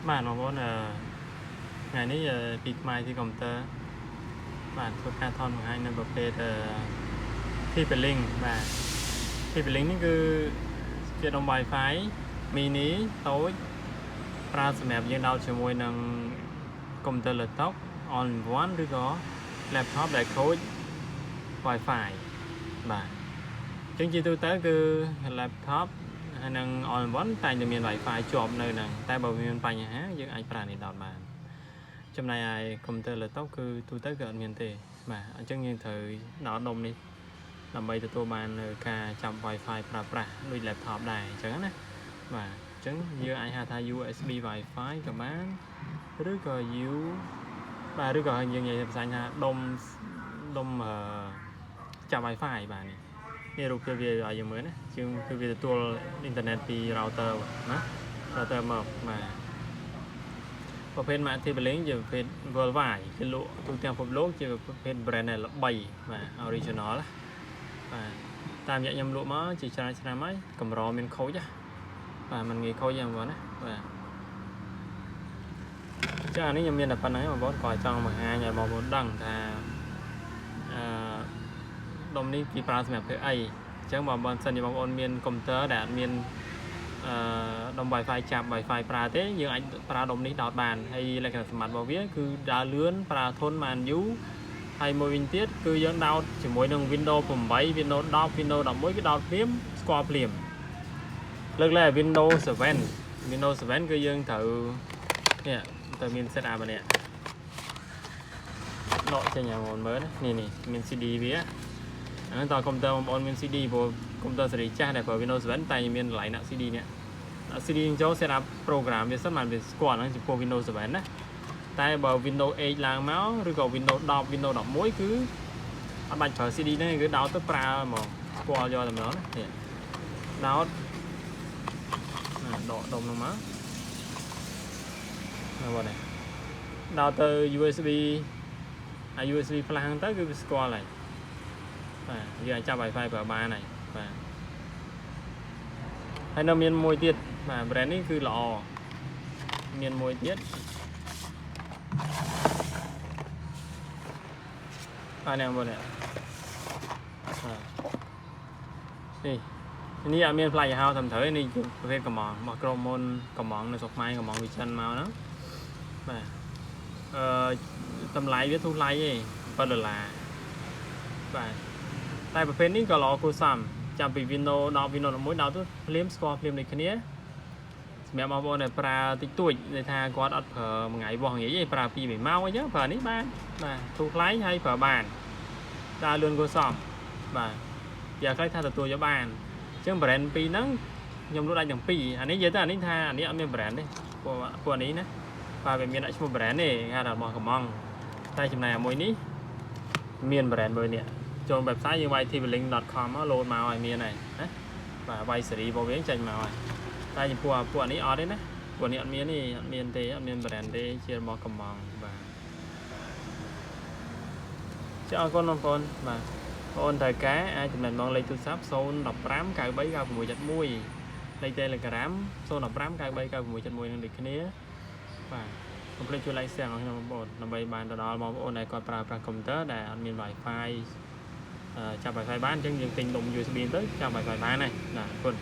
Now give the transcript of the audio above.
bạn mà muốn ngàyนี้ปีใหม่ที่คอมพิวเตอร์บ้านทุกการทอนของให้ในประเภทที่เป็นลิงก์บ้านที่เป็นลิงก์นี่คือจะลง Wi-Fi มีนี้โต๊ะปราศแมบยังดาวชั่วโมงนึงคอมพิวเตอร์ laptop on one หรือก็ laptop ได้โค้ด Wi-Fi บ้านchứng chỉ tôi tới cứ laptop năng on one តែតែមាន Wi-Fi ជាប់នៅហ្នឹងតែបើមានបញ្ហាយើងអាចប្រើនេះដល់បានចំណែកឯ computer laptop គឺទូទៅគឺអត់មានទេបាទអញ្ចឹងយើងត្រូវដោតដុំនេះដើម្បីទទួលបានការចាប់ Wi-Fi ប្រើប្រាស់ដូច laptop ដែរអញ្ចឹងណាបាទអញ្ចឹងយើងអាចហៅថា USB Wi-Fi ក៏បានឬក៏ U បាទឬក៏យើងនិយាយភាសាថាដុំចាប់ Wi-Fi បាទនេះរូបភាពវាឲ្យយើងមើលណាជាងគឺវាទទួលអ៊ីនធឺណិតពី router ណា router មកបាទប្រភេទ Multi-Link ជាប្រភេទ worldwide គឺលក់ទូទាំងពិភពលោកជាប្រភេទ brand ដែលល្បីបាទ original បាទតាមរយៈខ្ញុំលក់មកជាច្រើនឆ្នាំហើយកម្រមានខូចបាទมันងាយខូចហ្នឹងបងណាបាទចានេះខ្ញុំមានតែប៉ុណ្្នឹងបងប្អូនក៏ចង់បង្ហាញឲ្យបងប្អូនដឹងថាដុំនេះគេប្រើសម្រាប់ធ្វើអីអញ្ចឹងបងប្អូនសិនជាបងប្អូនមានកុំព្យូទ័រដែលអត់មានដុំ Wi-Fi ចាប់ Wi-Fi ប្រើទេយើងអាចប្រើដុំនេះដោតបានហើយលក្ខណៈសម្បត្តិរបស់វាគឺដើរលឿនប្រើធន់បានយូរហើយមួយវិញទៀតគឺយើងដោតជាមួយនឹង Windows 8 Windows 10 Windows 11គឺដោតភ្លាមស្គាល់ភ្លាមលើកឡើង Windows 7 គឺយើងត្រូវនេះត្រូវមាន setup នេះដកចេញឲ្យបងប្អូនមើលនេះមាន CD វាហ្នឹងតើកុំព្យូទ័របងប្អូនមាន CD ព្រោះកុំព្យូទ័រសេរីចាស់ដែលប្រើ Windows 7តែមានកន្លែងដាក់ CD នេះដាក់ CD ចូល set up program វាសិនបានវាស្គាល់ហ្នឹងចំពោះ Windows 7ណាតែបើ Windows 8ឡើងមកឬក៏ Windows 10 Windows 11គឺអត់បាច់ប្រើ CD ទេគឺដោតទៅប្រើហ្មងស្គាល់យកតែម្ដងណានេះដោតដកដុំហ្នឹងមកបងនេះដោតទៅ USB USB flash ហ្នឹងទៅគឺវាស្គាល់ហើយបាទយើងអាចចាប់ Wi-Fi ប្រើបានហើយបាទហើយនៅមានមួយទៀតបាទ brand នេះគឺល្អមានមួយទៀតបាទនេះបងនេះនេះអត់មានផ្លាកយីហោត្រឹមត្រូវនេះជាប្រភេទកំងរបស់ក្រុមមុនកំងនៅស្រុកខ្មែរកំងវិចិត្រមកហ្នឹងបាទតម្លៃវាធូរថ្លៃទេ$7បាទតែប្រភេទនេះក៏ល្អគួរសមចាប់ពី Windows 10 Windows 11ដល់ទៅភ្លាមស្គាល់ភ្លាមដូចគ្នាសម្រាប់បងប្អូនដែលប្រើតិចតួចន័យថាគាត់អត់ប្រើមួយថ្ងៃបោះងាយទេប្រើ2 3ម៉ោងអីចឹងប្រើនេះបានបាទធូរថ្លៃហើយប្រើបានដើរលឿនគួរសមបាទយ៉ាងខ្លីថាទទួលយកបានអញ្ចឹង brand ពីរហ្នឹងខ្ញុំលក់ដាច់ទាំងពីរអានេះនិយាយទៅអានេះថាអានេះអត់មាន brand ទេពួកនេះណាបាទវាមានដាក់ឈ្មោះ brand ទេគេហៅថារបស់កំងតែចំណែកមួយនេះមាន brand មួយនេះចូល website យើង ytblink.com មកលោតមកឲ្យមានហើយណាបាទវាយសេរីរបស់វាចេញមកហើយតែចំពោះពួកនេះអត់ទេណាពួកនេះអត់មានទេអត់មាន brand ទេជារបស់កំងបាទចាអរគុណបងប្អូនបាទបងប្អូនត្រូវការអាចចំណេញមកលេខទូរស័ព្ទ015 93 9671លេខ Telegram 015 93 9671នឹងដូចគ្នាបាទកុំភ្លេចជួយ like share ឲ្យខ្ញុំបងប្អូនដើម្បីបានទៅដល់បងប្អូនដែលគាត់ប្រើប្រាស់កុំព្យូទ័រដែលអត់មាន Wi-Fi ចាប់ Wi-Fi បានអញ្ចឹងយើងទិញដុំ USB ទៅចាប់ Wi-Fi បានហើយបាទអរគុណ